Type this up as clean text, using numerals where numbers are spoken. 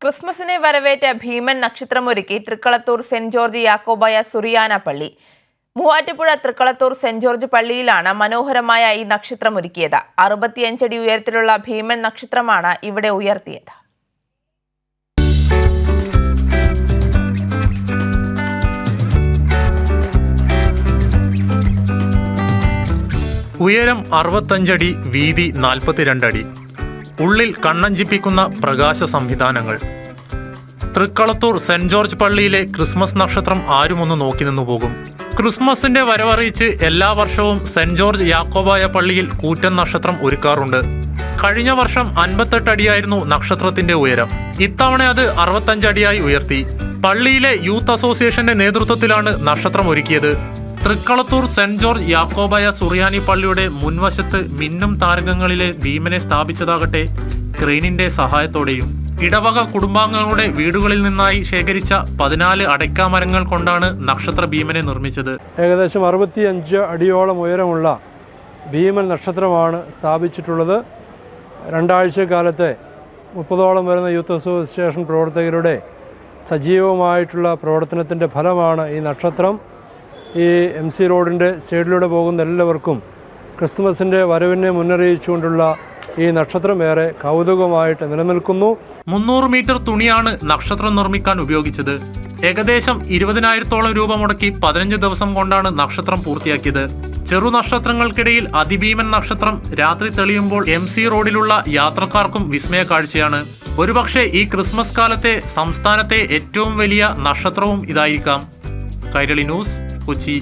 ക്രിസ്മസിനെ വരവേറ്റ ഭീമൻ നക്ഷത്രമൊരുക്കി Thrikkalathoor saint George Yakobaya സുറിയാന പള്ളി. Muvattupuzha Thrikkalathoor saint George പള്ളിയിലാണ് മനോഹരമായ ഈ നക്ഷത്രമൊരുക്കിയത്. 65 അടി ഉയരത്തിലുള്ള ഭീമൻ നക്ഷത്രമാണ് ഇവിടെ ഉയർത്തിയത്. ഉയരം 65 അടി, വീതി 42 അടി. ഉള്ളിൽ കണ്ണഞ്ചിപ്പിക്കുന്ന പ്രകാശ സംവിധാനങ്ങൾ. തൃക്കളത്തൂർ സെന്റ് ജോർജ് പള്ളിയിലെ ക്രിസ്മസ് നക്ഷത്രം ആരുമൊന്ന് നോക്കി നിന്നു പോകും. ക്രിസ്മസിന്റെ വരവറിയിച്ച് എല്ലാ വർഷവും സെന്റ് ജോർജ് യാക്കോബായ പള്ളിയിൽ കൂറ്റൻ നക്ഷത്രം ഒരുക്കാറുണ്ട്. കഴിഞ്ഞ വർഷം 58 അടിയായിരുന്നു നക്ഷത്രത്തിന്റെ ഉയരം. ഇത്തവണ അത് 65 അടിയായി ഉയർത്തി. പള്ളിയിലെ യൂത്ത് അസോസിയേഷന്റെ നേതൃത്വത്തിലാണ് നക്ഷത്രം ഒരുക്കിയത്. തൃക്കളത്തൂർ സെന്റ് ജോർജ് യാക്കോബായ സുറിയാനി പള്ളിയുടെ മുൻവശത്ത് മിന്നും താരകങ്ങളിലെ ഭീമനെ സ്ഥാപിച്ചതാകട്ടെ ക്രെയിനിന്റെ സഹായത്തോടെയും. ഇടവക കുടുംബാംഗങ്ങളുടെ വീടുകളിൽ നിന്നായി ശേഖരിച്ച 14 അടയ്ക്കാമരങ്ങൾ കൊണ്ടാണ് നക്ഷത്ര ഭീമനെ നിർമ്മിച്ചത്. ഏകദേശം 65 അടിയോളം ഉയരമുള്ള ഭീമൻ നക്ഷത്രമാണ് സ്ഥാപിച്ചിട്ടുള്ളത്. 2 ആഴ്ചക്കാലത്തെ 30ഓളം വരുന്ന യൂത്ത് അസോസിയേഷൻ പ്രവർത്തകരുടെ സജീവമായിട്ടുള്ള പ്രവർത്തനത്തിൻ്റെ ഫലമാണ് ഈ നക്ഷത്രം. ഈ MC റോഡിൻ്റെ സൈഡിലൂടെ പോകുന്ന എല്ലാവർക്കും ക്രിസ്മസിൻ്റെ വരവിനെ മുന്നറിയിച്ചുകൊണ്ടുള്ള ഈ നക്ഷത്രം ഏറെ കൗതുകമായിട്ട് നിലനിൽക്കുന്നു. 300 മീറ്റർ തുണിയാണ് നക്ഷത്രം നിർമ്മിക്കാൻ ഉപയോഗിച്ചത്. ഏകദേശം 20,000-ഓളം രൂപ മുടക്കി 15 ദിവസം കൊണ്ടാണ് നക്ഷത്രം പൂർത്തിയാക്കിയത്. ചെറു നക്ഷത്രങ്ങൾക്കിടയിൽ അതിഭീമൻ നക്ഷത്രം രാത്രി തെളിയുമ്പോൾ MC റോഡിലുള്ള യാത്രക്കാർക്കും വിസ്മയ കാഴ്ചയാണ്. ഒരുപക്ഷെ ഈ ക്രിസ്മസ് കാലത്തെ സംസ്ഥാനത്തെ ഏറ്റവും വലിയ നക്ഷത്രവും ഇതായിരിക്കാം. കൈരളി ന്യൂസ്, കൊച്ചി.